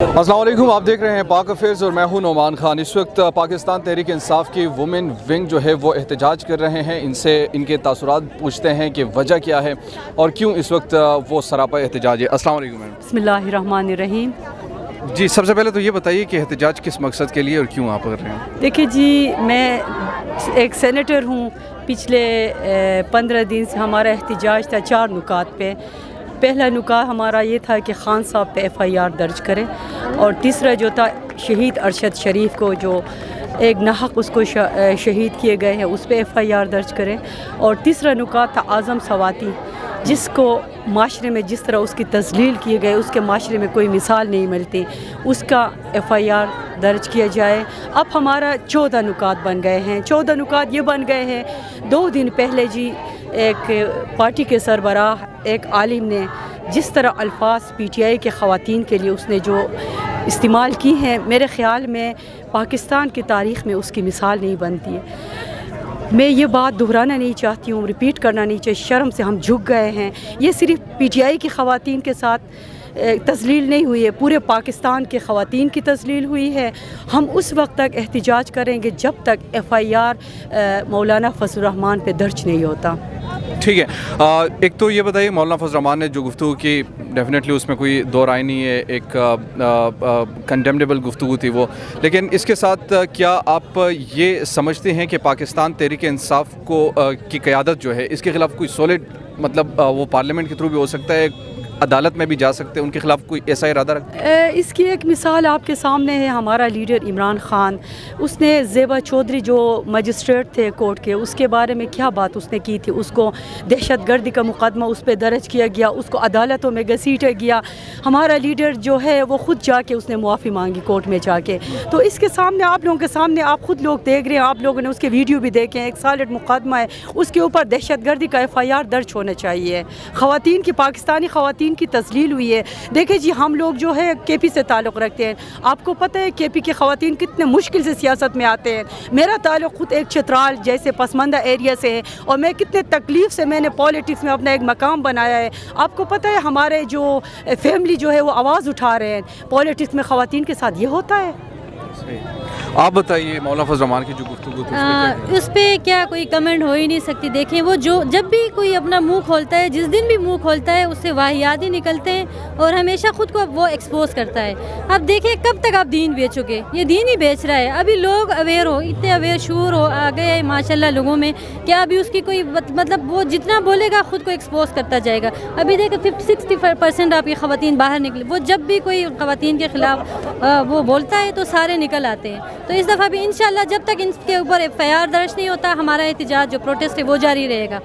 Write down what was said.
السلام علیکم، آپ دیکھ رہے ہیں پاک افیئرز اور میں ہوں نعمان خان۔ اس وقت پاکستان تحریک انصاف کی وومن ونگ جو ہے وہ احتجاج کر رہے ہیں، ان سے ان کے تاثرات پوچھتے ہیں کہ وجہ کیا ہے اور کیوں اس وقت وہ سراپا احتجاج ہے۔ السلام علیکم میم۔ بسم اللہ الرحمن الرحیم۔ جی، سب سے پہلے تو یہ بتائیے کہ احتجاج کس مقصد کے لیے اور کیوں آپ کر رہے ہیں؟ دیکھیے جی، میں ایک سینیٹر ہوں۔ پچھلے 15 دن سے ہمارا احتجاج تھا 4 نکات پہ۔ پہلا نکات ہمارا یہ تھا کہ خان صاحب پہ FIR درج کریں، اور تیسرا جو تھا شہید ارشد شریف کو جو ایک ناحق اس کو شہید کیے گئے ہیں اس پہ FIR درج کریں، اور تیسرا نکات تھا اعظم سواتی، جس کو معاشرے میں جس طرح اس کی تذلیل کیے گئے، اس کے معاشرے میں کوئی مثال نہیں ملتی، اس کا FIR درج کیا جائے۔ اب ہمارا 14 نکات بن گئے ہیں۔ 14 نکات یہ بن گئے ہیں، 2 دن پہلے جی ایک پارٹی کے سربراہ ایک عالم نے جس طرح الفاظ PTI کے خواتین کے لیے اس نے جو استعمال کی ہیں، میرے خیال میں پاکستان کی تاریخ میں اس کی مثال نہیں بنتی ہے۔ میں یہ بات دہرانا نہیں چاہتی ہوں، ریپیٹ کرنا نہیں چاہیے، شرم سے ہم جھک گئے ہیں۔ یہ صرف PTI کی خواتین کے ساتھ تذلیل نہیں ہوئی ہے، پورے پاکستان کے خواتین کی تذلیل ہوئی ہے۔ ہم اس وقت تک احتجاج کریں گے جب تک FIR مولانا فضل الرحمان پہ درج نہیں ہوتا۔ ٹھیک ہے، ایک تو یہ بتائیے، مولانا فضل الرحمان نے جو گفتگو کی، ڈیفینیٹلی اس میں کوئی دو رائے نہیں ہے، ایک کنڈیمنیبل گفتگو تھی وہ، لیکن اس کے ساتھ کیا آپ یہ سمجھتے ہیں کہ پاکستان تحریک انصاف کی قیادت جو ہے اس کے خلاف کوئی سولڈ، مطلب وہ پارلیمنٹ کے تھرو بھی ہو سکتا ہے، عدالت میں بھی جا سکتے ہیں، ان کے خلاف کوئی ایسا ارادہ رکھتے ہیں؟ اس کی ایک مثال آپ کے سامنے ہے، ہمارا لیڈر عمران خان، اس نے زیبا چودھری جو مجسٹریٹ تھے کورٹ کے، اس کے بارے میں کیا بات اس نے کی تھی، اس کو دہشت گردی کا مقدمہ اس پہ درج کیا گیا، اس کو عدالتوں میں گھسیٹا گیا۔ ہمارا لیڈر جو ہے وہ خود جا کے اس نے معافی مانگی کورٹ میں جا کے۔ تو اس کے سامنے، آپ لوگوں کے سامنے، آپ خود لوگ دیکھ رہے ہیں، آپ لوگوں نے اس کے ویڈیو بھی دیکھے ہیں، ایک سالڈ مقدمہ ہے، اس کے اوپر دہشت گردی کا FIR درج ہونا چاہیے۔ خواتین کی، پاکستانی خواتین کی تذلیل ہوئی ہے۔ دیکھیں جی، ہم لوگ جو ہے KP سے تعلق رکھتے ہیں، آپ کو پتہ ہے KP کی خواتین کتنے مشکل سے سیاست میں آتے ہیں۔ میرا تعلق خود ایک چترال جیسے پسماندہ ایریا سے ہے، اور میں کتنے تکلیف سے میں نے پالیٹکس میں اپنا ایک مقام بنایا ہے۔ آپ کو پتہ ہے ہمارے جو فیملی جو ہے وہ آواز اٹھا رہے ہیں، پالیٹکس میں خواتین کے ساتھ یہ ہوتا ہے۔ آپ بتائیے، مولانا فضل الرحمان کی جو گفتگو تھی اس پہ کیا کوئی کمنٹ ہو ہی نہیں سکتی۔ دیکھیں، وہ جب بھی کوئی اپنا منہ کھولتا ہے، جس دن بھی منہ کھولتا ہے، اس سے واہیات ہی نکلتے ہیں، اور ہمیشہ خود کو وہ ایکسپوز کرتا ہے۔ اب دیکھیں کب تک آپ دین بیچو گے؟ یہ دین ہی بیچ رہا ہے۔ ابھی لوگ اویئر ہو، اتنے اویئر شعور ہو آ گئے ہیں ماشاءاللہ لوگوں میں، کہ ابھی اس کی کوئی مطلب وہ جتنا بولے گا خود کو ایکسپوز کرتا جائے گا۔ ابھی دیکھیں 60% آپ کی خواتین باہر نکلے، وہ جب بھی کوئی خواتین کے خلاف وہ بولتا ہے تو سارے نکل آتے ہیں۔ تو اس دفعہ بھی انشاءاللہ جب تک ان کے اوپر FIR درج نہیں ہوتا، ہمارا احتجاج جو پروٹیسٹ ہے وہ جاری رہے گا۔